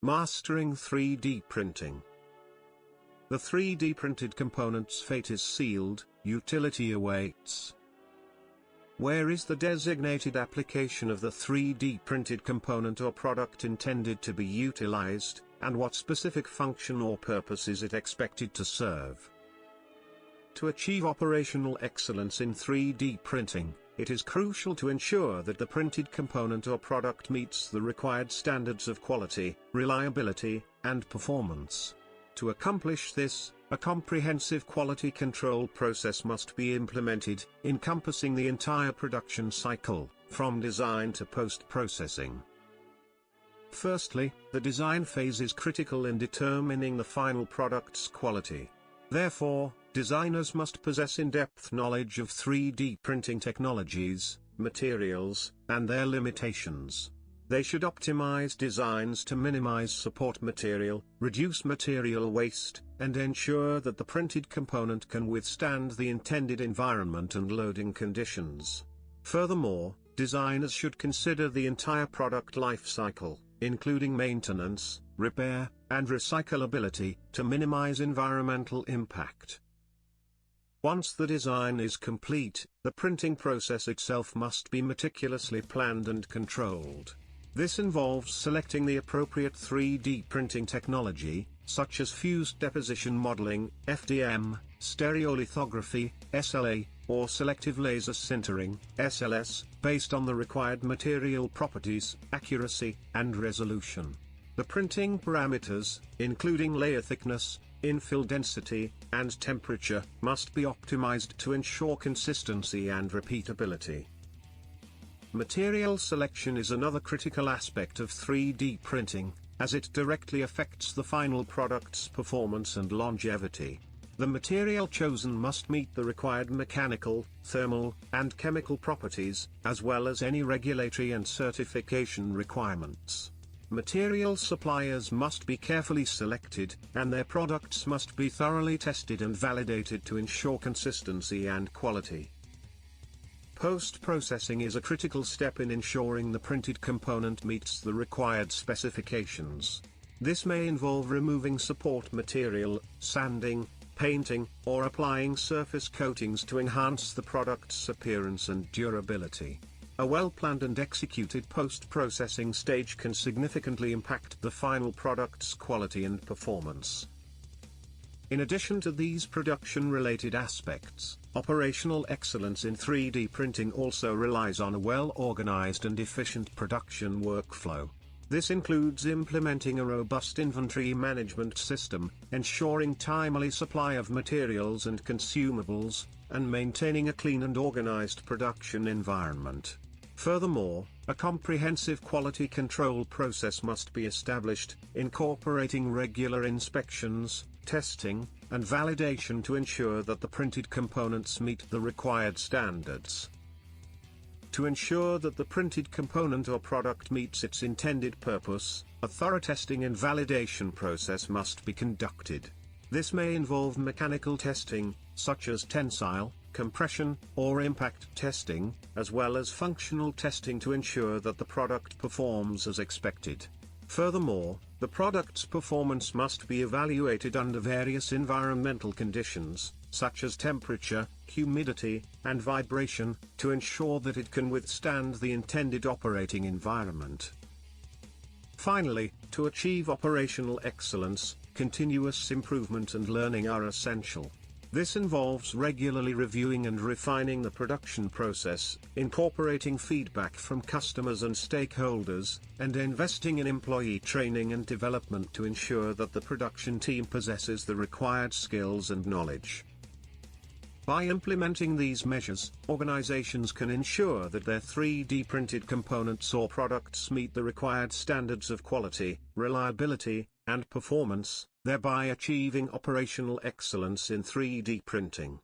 Mastering 3D printing. The 3D printed component's fate is sealed, utility awaits. Where is the designated application of the 3D printed component or product intended to be utilized, and what specific function or purpose is it expected to serve? To achieve operational excellence in 3D printing, it is crucial to ensure that the printed component or product meets the required standards of quality, reliability, and performance. To accomplish this, a comprehensive quality control process must be implemented, encompassing the entire production cycle, from design to post-processing. Firstly, the design phase is critical in determining the final product's quality. Therefore, designers must possess in-depth knowledge of 3D printing technologies, materials, and their limitations. They should optimize designs to minimize support material, reduce material waste, and ensure that the printed component can withstand the intended environment and loading conditions. Furthermore, designers should consider the entire product life cycle, including maintenance, repair, and recyclability, to minimize environmental impact. Once the design is complete, the printing process itself must be meticulously planned and controlled. This involves selecting the appropriate 3D printing technology, such as fused deposition modeling, FDM, stereolithography, SLA, or selective laser sintering, SLS, based on the required material properties, accuracy, and resolution. The printing parameters, including layer thickness, infill density, and temperature, must be optimized to ensure consistency and repeatability. Material selection is another critical aspect of 3D printing, as it directly affects the final product's performance and longevity. The material chosen must meet the required mechanical, thermal, and chemical properties, as well as any regulatory and certification requirements. Material suppliers must be carefully selected, and their products must be thoroughly tested and validated to ensure consistency and quality. Post-processing is a critical step in ensuring the printed component meets the required specifications. This may involve removing support material, sanding, painting, or applying surface coatings to enhance the product's appearance and durability. A well-planned and executed post-processing stage can significantly impact the final product's quality and performance. In addition to these production-related aspects, operational excellence in 3D printing also relies on a well-organized and efficient production workflow. This includes implementing a robust inventory management system, ensuring timely supply of materials and consumables, and maintaining a clean and organized production environment. Furthermore, a comprehensive quality control process must be established, incorporating regular inspections, testing, and validation to ensure that the printed components meet the required standards. To ensure that the printed component or product meets its intended purpose, a thorough testing and validation process must be conducted. This may involve mechanical testing, such as tensile, compression, or impact testing, as well as functional testing to ensure that the product performs as expected. Furthermore, the product's performance must be evaluated under various environmental conditions, such as temperature, humidity, and vibration, to ensure that it can withstand the intended operating environment. Finally, to achieve operational excellence, continuous improvement and learning are essential. This involves regularly reviewing and refining the production process, incorporating feedback from customers and stakeholders, and investing in employee training and development to ensure that the production team possesses the required skills and knowledge. By implementing these measures, organizations can ensure that their 3D printed components or products meet the required standards of quality, reliability, and performance, thereby achieving operational excellence in 3D printing.